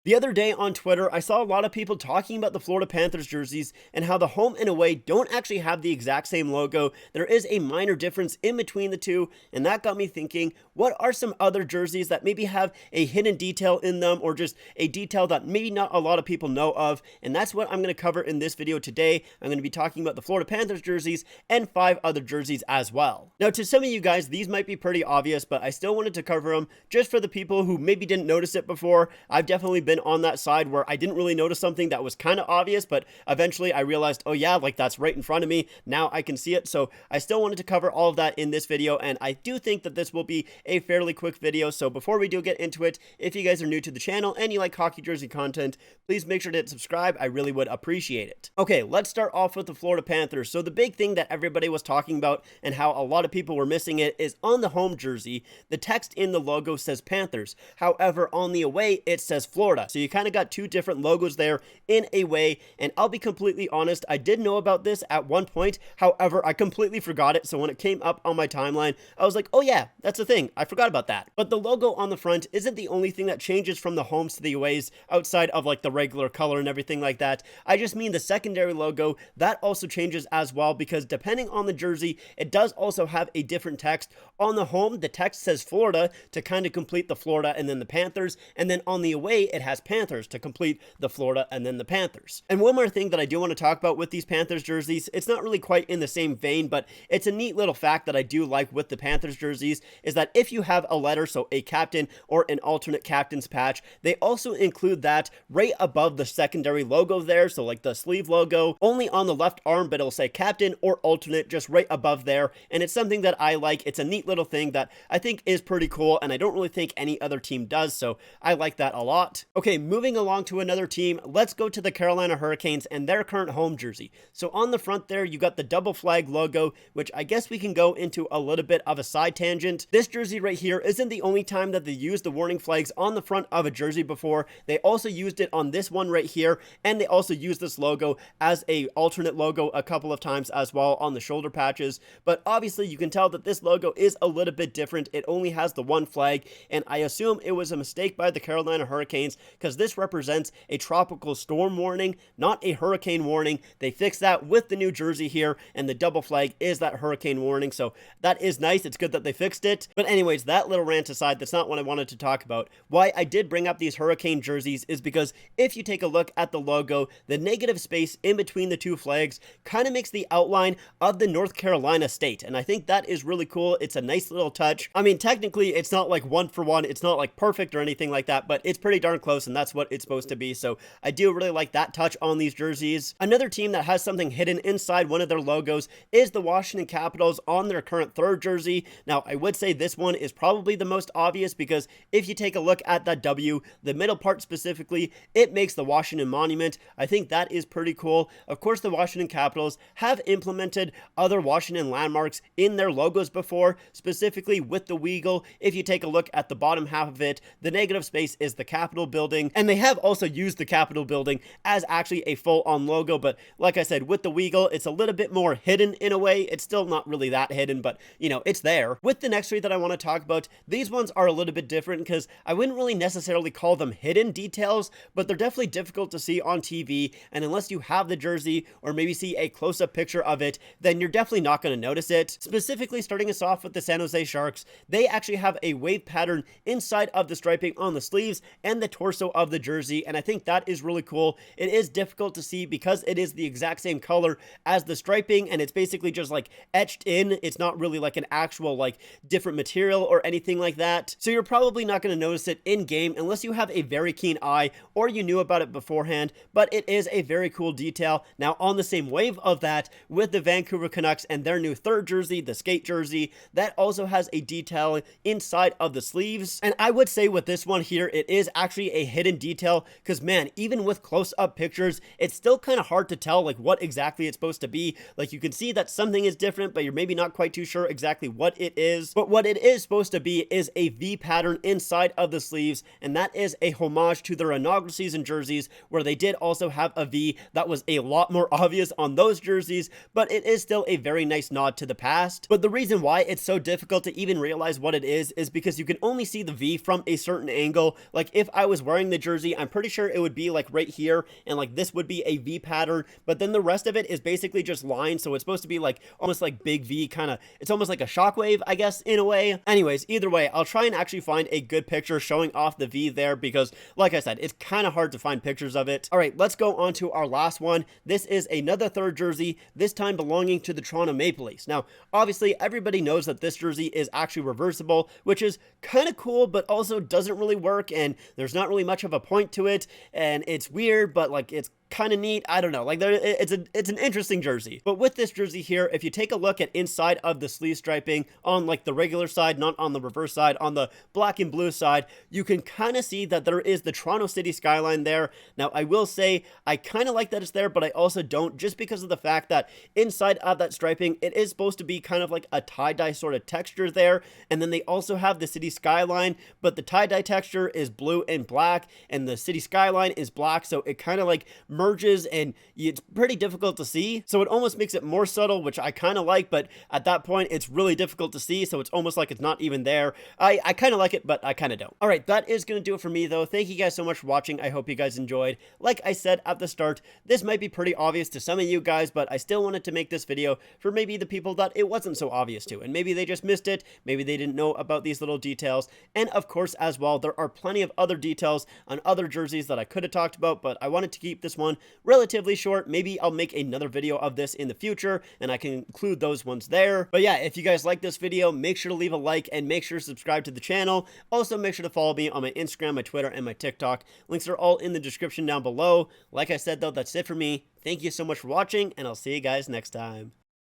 The other day on Twitter, I saw a lot of people talking about the Florida Panthers jerseys and how the home and away don't actually have the exact same logo. There is a minor difference in between the two, and that got me thinking, what are some other jerseys that maybe have a hidden detail in them, or just a detail that maybe not a lot of people know of? And that's what I'm going to cover in this video today. I'm going to be talking about the Florida Panthers jerseys and 5 other jerseys as well. Now, to some of you guys, these might be pretty obvious, but I still wanted to cover them just for the people who maybe didn't notice it before. I've definitely been on that side where I didn't really notice something that was kind of obvious, but eventually I realized, oh yeah, like that's right in front of me. Now I can see it. So I still wanted to cover all of that in this video, and I do think that this will be a fairly quick video. So before we do get into it, if you guys are new to the channel and you like hockey jersey content, please make sure to hit subscribe. I really would appreciate it. Okay, let's start off with the Florida Panthers. So the big thing that everybody was talking about and how a lot of people were missing it is on the home jersey, the text in the logo says Panthers. However, on the away, it says Florida. So you kind of got two different logos there in a way, and I'll be completely honest, I did know about this at one point. However, I completely forgot it. So when it came up on my timeline, I was like, oh yeah, that's a thing. I forgot about that. But the logo on the front isn't the only thing that changes from the homes to the aways outside of like the regular color and everything like that. I just mean the secondary logo, that also changes as well, because depending on the jersey, it does also have a different text. On the home, the text says Florida to kind of complete the Florida and then the Panthers, and then on the away, it has Panthers to complete the Florida and then the Panthers. And one more thing that I do want to talk about with these Panthers jerseys, it's not really quite in the same vein, but it's a neat little fact that I do like with the Panthers jerseys, is that if you have a letter, so a captain or an alternate captain's patch, they also include that right above the secondary logo there, so like the sleeve logo, only on the left arm, but it'll say captain or alternate just right above there, and it's something that I like. It's a neat little thing that I think is pretty cool, and I don't really think any other team does, so I like that a lot. Okay, moving along to another team, let's go to the Carolina Hurricanes and their current home jersey. So on the front there, you got the double flag logo, which I guess we can go into a little bit of a side tangent. This jersey right here isn't the only time that they used the warning flags on the front of a jersey before. They also used it on this one right here, and they also used this logo as a alternate logo a couple of times as well on the shoulder patches. But obviously you can tell that this logo is a little bit different. It only has the one flag, and I assume it was a mistake by the Carolina Hurricanes, because this represents a tropical storm warning, not a hurricane warning. They fixed that with the new jersey here, and the double flag is that hurricane warning, so that is nice. It's good that they fixed it. But anyways, that little rant aside, that's not what I wanted to talk about. Why I did bring up these hurricane jerseys is because if you take a look at the logo, the negative space in between the two flags kind of makes the outline of the North Carolina state, and I think that is really cool. It's a nice little touch. I mean, technically it's not like one for one, it's not like perfect or anything like that, but it's pretty darn close, and that's what it's supposed to be. So I do really like that touch on these jerseys. Another team that has something hidden inside one of their logos is the Washington Capitals on their current third jersey. Now, I would say this one is probably the most obvious, because if you take a look at that W, the middle part specifically, it makes the Washington Monument. I think that is pretty cool. Of course, the Washington Capitals have implemented other Washington landmarks in their logos before, specifically with the Weagle. If you take a look at the bottom half of it, the negative space is the Capitol building, and they have also used the Capitol building as actually a full-on logo. But like I said, with the Weagle, it's a little bit more hidden in a way. It's still not really that hidden, but you know, it's there. With the next three that I want to talk about, these ones are a little bit different, because I wouldn't really necessarily call them hidden details, but they're definitely difficult to see on TV, and unless you have the jersey or maybe see a close-up picture of it, then you're definitely not going to notice it. Specifically, starting us off with the San Jose Sharks, they actually have a wave pattern inside of the striping on the sleeves and the torso of the jersey, and I think that is really cool. It is difficult to see because it is the exact same color as the striping, and it's basically just like etched in. It's not really like an actual like different material or anything like that, so you're probably not going to notice it in game unless you have a very keen eye or you knew about it beforehand. But it is a very cool detail. Now, on the same wave of that, with the Vancouver Canucks and their new third jersey, the skate jersey, that also has a detail inside of the sleeves, and I would say with this one here, it is actually a hidden detail, because man, even with close-up pictures, it's still kind of hard to tell like what exactly it's supposed to be. Like, you can see that something is different, but you're maybe not quite too sure exactly what it is. But what it is supposed to be is a V pattern inside of the sleeves, and that is a homage to their inaugural season jerseys, where they did also have a V that was a lot more obvious on those jerseys, but it is still a very nice nod to the past. But the reason why it's so difficult to even realize what it is because you can only see the V from a certain angle. Like, if I was wearing wearing the jersey, I'm pretty sure it would be like right here, and like this would be a V pattern, but then the rest of it is basically just lines, so it's supposed to be like almost like big V kind of, it's almost like a shockwave, I guess, in a way. Anyways, either way, I'll try and actually find a good picture showing off the V there, because like I said, it's kind of hard to find pictures of it. All right, let's go on to our last one. This is another third jersey, this time belonging to the Toronto Maple Leafs. Now, obviously, everybody knows that this jersey is actually reversible, which is kind of cool, but also doesn't really work, and there's not really much of a point to it, and it's weird, but like it's kind of neat. I don't know, like it's an interesting jersey. But with this jersey here, if you take a look at inside of the sleeve striping on like the regular side, not on the reverse side, on the black and blue side, you can kind of see that there is the Toronto city skyline there. Now, I will say I kind of like that it's there, but I also don't, just because of the fact that inside of that striping, it is supposed to be kind of like a tie-dye sort of texture there, and then they also have the city skyline, but the tie-dye texture is blue and black, and the city skyline is black, so it kind of like merges, and it's pretty difficult to see, so it almost makes it more subtle, which I kind of like, but at that point it's really difficult to see, so it's almost like it's not even there. I kind of like it, but I kind of don't. All right, that is going to do it for me though. Thank you guys so much for watching. I hope you guys enjoyed. Like I said at the start, this might be pretty obvious to some of you guys, but I still wanted to make this video for maybe the people that it wasn't so obvious to, and maybe they just missed it, maybe they didn't know about these little details. And of course, as well, there are plenty of other details on other jerseys that I could have talked about, but I wanted to keep this one relatively short. Maybe I'll make another video of this in the future, and I can include those ones there. But yeah, if you guys like this video, make sure to leave a like and make sure to subscribe to the channel. Also, make sure to follow me on my Instagram, my Twitter, and my TikTok. Links are all in the description down below. Like I said though, that's it for me. Thank you so much for watching, and I'll see you guys next time.